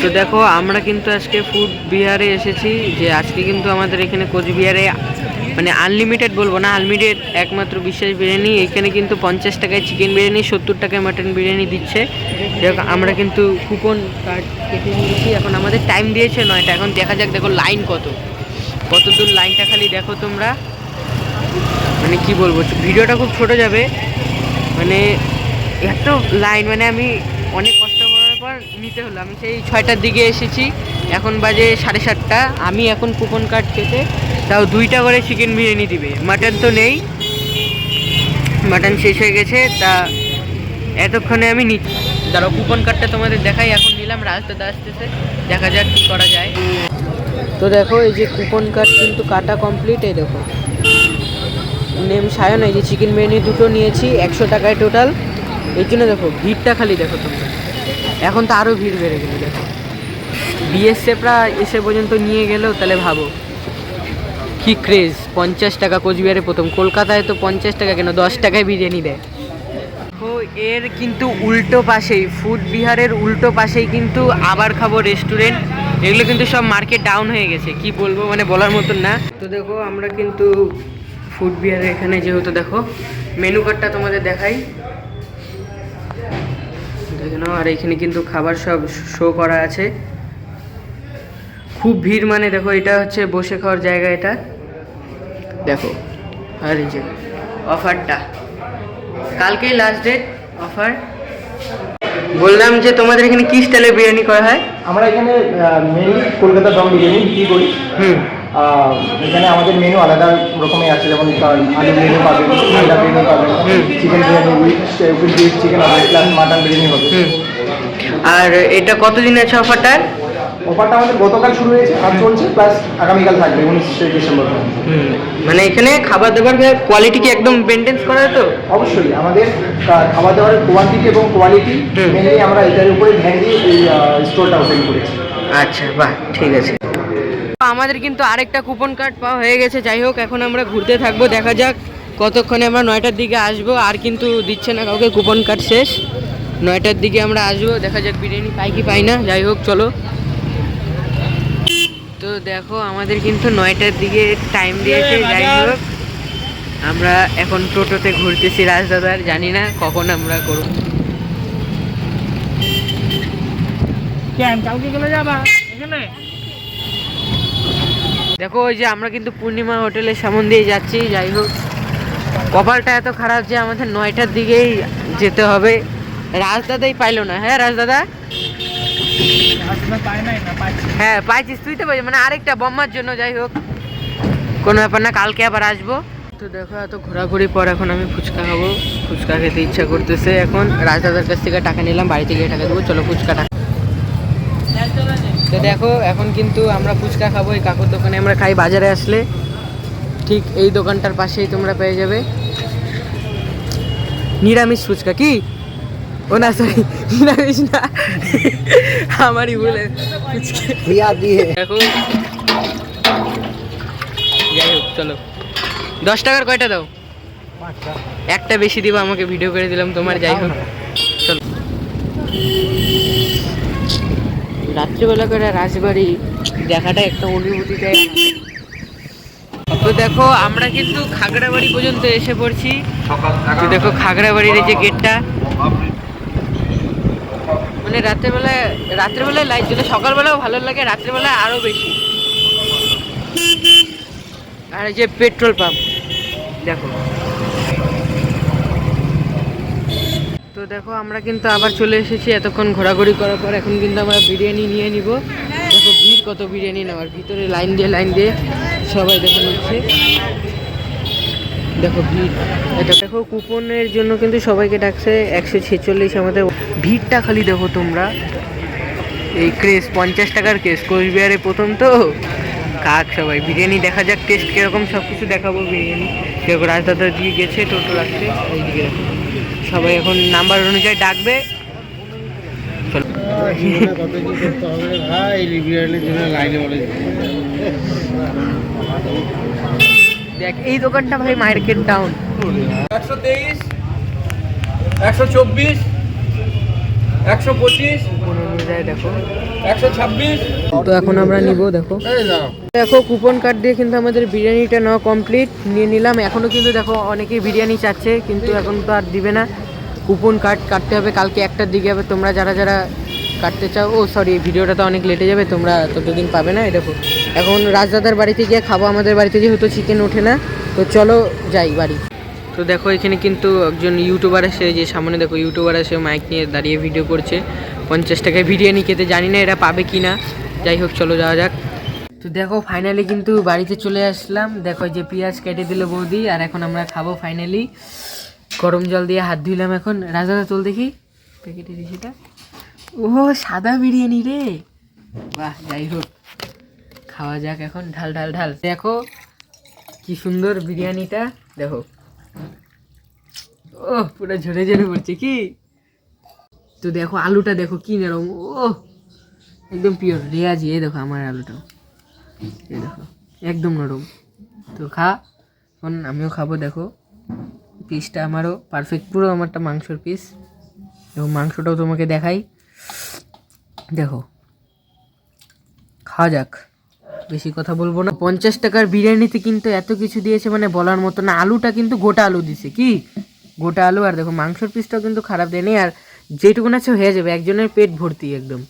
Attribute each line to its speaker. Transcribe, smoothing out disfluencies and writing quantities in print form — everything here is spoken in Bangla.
Speaker 1: তো দেখো আমরা কিন্তু আজকে ফুড বিহারে এসেছি, যে আজকে কিন্তু আমাদের এখানে কোচবিহারে মানে আনলিমিটেড বলবো না, আনলিমিটেড একমাত্র বিশ্বাস বিরিয়ানি। এখানে কিন্তু 50 টাকায় চিকেন বিরিয়ানি, 70 টাকায় মাটন বিরিয়ানি দিচ্ছে। দেখো আমরা কিন্তু কুপন কার্ড কেটে নিয়েছি, এখন আমাদের টাইম দিয়েছে 9টা। এখন দেখা যাক, দেখো লাইন কত দূর লাইনটা খালি দেখো তোমরা। মানে কি বলবো, ভিডিওটা খুব ছোট যাবে, মানে এত লাইন, মানে আমি অনেক কষ্ট করার পর নিতে হলো। আমি সেই 6টার দিকে এসেছি, এখন বাজে 7:30। আমি এখন কুপন কার্ড কেটে তাও 2টা করে চিকেন বিরিয়ানি দিবে, মাটন তো নেই, মাটন শেষ হয়ে গেছে। তা এতক্ষণে আমি দাঁড়াও কুপন কার্ডটা তোমাদের দেখাই। এখন নিলাম, রাস্তাতে আসতেছে, দেখা যাক কী করা যায়। তো দেখো এই যে কুপন কার্ড কিন্তু কাটা কমপ্লিট। এই দেখো নেম সায়ন, এই যে চিকেন বিরিয়ানি 2টো নিয়েছি, 100 টাকায় টোটাল। এই জন্য দেখো ভিড়টা খালি দেখো তোমরা, এখন তো আরও ভিড় বেড়ে গেলো। দেখো বিএসএফরা এসে পর্যন্ত নিয়ে গেলেও, তাহলে ভাবো কি ক্রেজ। 50 টাকা কোচবিহারে প্রথম, কলকাতায় তো 50 টাকা কেন, 10 টাকায় বিরিয়ানি দেয়। তো এর কিন্তু উল্টো পাশেই, ফুড বিহারের উল্টো পাশেই কিন্তু আবার খাবো রেস্টুরেন্ট। এগুলো কিন্তু সব মার্কেট ডাউন হয়ে গেছে, কি বলবো, মানে বলার মতন না। তো দেখো আমরা কিন্তু ফুড বিহারের এখানে, যেহেতু দেখো মেনু কার্ডটা তোমাদের দেখাই, দেখে নাও। আর এখানে কিন্তু খাবার সব শো করা আছে, খুব ভিড়, মানে দেখো এটা হচ্ছে বসে খাওয়ার জায়গা এটা দেখো। আর এই যে অফারটা, কালকেই লাস্ট ডেট অফার। বললাম যে তোমাদের এখানে কি স্টাইলে বিরিয়ানি করা হয়?
Speaker 2: আমরা এখানে মেনলি কলকাতা দম বিরিয়ানি বিক্রি করি। এখানে আমাদের মেনু আলাদা রকমের আছে, যেমন আলু বিরিয়ানি পাবেন, আন্ডা বিরিয়ানি পাবেন, চিকেন বিরিয়ানি উইথ চিকেন হবে, প্লাস মাটন বিরিয়ানি হবে।
Speaker 1: আর এটা কতদিন আছে অফারটার?
Speaker 2: অফারটা আমাদের গতকাল শুরু হয়েছে আর চলছে, প্লাস আগামীকাল থাকবে 19 ডিসেম্বর।
Speaker 1: মানে এখানে খাবার দাবার কোয়ালিটি কি একদম মেনটেন করা হয়? তো
Speaker 2: অবশ্যই আমাদের খাবার দাবারের কোয়ান্টিটি এবং কোয়ালিটি মেনলি আমরা এটার উপরে ধ্যান দিয়ে এই স্টোরটা ওপেন করেছি।
Speaker 1: আচ্ছা, বাহ, ঠিক আছে। আমাদের কিন্তু আরেকটা কুপন কার্ড পাওয়া হয়ে গেছে। যাই হোক, এখন আমরা ঘুরতে থাকবো, দেখা যাক কতক্ষণে আমরা 9টার দিকে আসবো। আর কিন্তু দিচ্ছে না কাউকে, কুপন কার্ড শেষ। 9টার দিকে আমরা আসবো, দেখা যাক বিরিয়ানি পাই কি পাই না। যাই হোক চলো। তো দেখো আমাদের কিন্তু 9টার দিকে টাইম দিয়েছে। যাই হোক আমরা এখন টোটোতে ঘুরতেছি রাজদাদার, জানি না কখন আমরা করব।
Speaker 3: কালকে চলে যাবা এখানে।
Speaker 1: দেখো ওই যে আমরা কিন্তু পূর্ণিমা হোটেলের সামন দিয়ে যাচ্ছি। যাই হোক কপালটা এত খারাপ যে আমাদের 9টার দিকেই যেতে হবে। রাজদাদাই পাইলো না। হ্যাঁ রাজদাদা, হ্যাঁ পাইছিস তুই তো, মানে আরেকটা বম্মার জন্য। যাই হোক কোনো ব্যাপার না, কালকে আবার আসবো। তো দেখো এত ঘোরাঘুরি পর এখন আমি ফুচকা খাবো, ফুচকা খেতে ইচ্ছা করতেছে। এখন রাজদাদার কাছ থেকে টাকা নিলাম, বাড়িতে গিয়ে টাকা দেবো। চলো ফুচকাটা। তো দেখো এখন কিন্তু আমরা ফুচকা খাবো, এই কাকুর দোকানে আমরা খাই বাজারে আসলে। ঠিক এই দোকানটার পাশেই তোমরা পেয়ে যাবে নিরামিষ ফুচকা। কি ও না, সরি নিরামিষ না, আমারই বলে দেখো। যাই হোক চলো, 10 টাকার কয়টা দাও? একটা বেশি দিব, আমাকে ভিডিও করে দিলাম তোমার। যাই হোক চলো। রাত্রিবেলা করে রাজবাড়ি দেখাটা একটা অনুভূতি দেয়। তো দেখো আমরা কিন্তু খাগড়াবাড়ি পর্যন্ত এসে পড়ছি। তো দেখো খাগড়াবাড়ির এই যে গেটটা, মানে রাত্রেবেলায় লাইট জ্বলে, সকালবেলাও ভালো লাগে, রাত্রেবেলায় আরো বেশি। আর এই যে পেট্রোল পাম্প দেখো। তো দেখো আমরা কিন্তু আবার চলে এসেছি এতক্ষণ ঘোরাঘুরি করার পর। এখন কিন্তু আমরা বিরিয়ানি নিয়ে নিব। দেখো ভিড় কত বিরিয়ানি নেওয়ার, ভিতরে লাইন দিয়ে সবাই দেখো নিচ্ছে। দেখো ভিড়, এটা দেখো কুপনের জন্য কিন্তু সবাইকে ডাকছে। 146 আমাদের। ভিড়টা খালি দেখো তোমরা, এই ক্রেজ 50 টাকার কেস, কোচবিহারে প্রথম তো কাক সবাই। বিরিয়ানি দেখা যাক টেস্ট কিরকম, সব কিছু দেখাবো। বিরিয়ানি দেখো রাজদাদা দিয়ে গেছে টোটো রাখতে, এইদিকে দেখো সবাই এখন নাম্বার অনুযায়ী ডাকবে। দেখ এই দোকানটা ভাই মার্কেট ডাউন।
Speaker 3: 123, 124, 125,
Speaker 1: কুপন অনুযায়ী দেখো।
Speaker 3: 126,
Speaker 1: তো এখন আমরা নিব দেখো। দেখো কুপন কার্ড দিয়ে কিন্তু আমাদের বিরিয়ানিটা নেওয়া কমপ্লিট, নিয়ে নিলাম। এখনও কিন্তু দেখো অনেকেই বিরিয়ানি চাচ্ছে, কিন্তু এখন তো আর দিবে না। কুপন কার্ড কাটতে হবে কালকে 1টার দিকে হবে। তোমরা যারা যারা কাটতে চাও, ও সরি ভিডিওটা তো অনেক লেটে যাবে, তোমরা ততদিন পাবে না। এই দেখো এখন রাজদাদার বাড়িতে গিয়ে খাবো। আমাদের বাড়িতে যেহেতু চিকেন ওঠে না, তো চলো যাই বাড়ি। তো দেখো এখানে কিন্তু একজন ইউটিউবার এসে, যে সামনে দেখো ইউটিউবার এসে মাইক নিয়ে দাঁড়িয়ে ভিডিও করছে। 50 টাকায় বিরিয়ানি খেতে, জানি না এরা পাবে কি না। যাই হোক চলো যাওয়া যাক। তো দেখো ফাইনালি কিন্তু বাড়িতে চলে আসলাম। দেখো যে পেঁয়াজ কেটে দিল বৌদি, আর এখন আমরা খাবো ফাইনালি। গরম জল দিয়ে হাত ধুইলাম এখন। রাজাদা চল দেখি প্যাকেটে সেটা। ও সাদা বিরিয়ানি রে, বাহ। যাই হোক খাওয়া যাক এখন। ঢাল ঢাল ঢাল। দেখো কি সুন্দর বিরিয়ানিটা, দেখো। ও পুরো ঝরে ঝরে পড়ছে কি। তো দেখো আলুটা দেখো কি নরম, ও একদম পিওর রেয়াজি। এই দেখো আমার আলুটাও, এই দেখো একদম নরম। তো খা, এখন আমিও খাবো। দেখো পিসটা আমারও পারফেক্ট, পুরো আমারটা মাংসর পিস। দেখো মাংসটাও তোমাকে দেখাই, দেখো। খাওয়া যাক, বেশি কথা বলবো না। 50 টাকার বিরিয়ানিতে কিন্তু এত কিছু দিয়েছে মানে বলার মতো না। আলুটা কিন্তু গোটা আলু দিছে, কি গোটা আলু। আর দেখো মাংসর পিসটাও কিন্তু খারাপ দেয়নি, আর যেটুকুন আছে হয়ে যাবে, একজনের পেট ভর্তি একদম।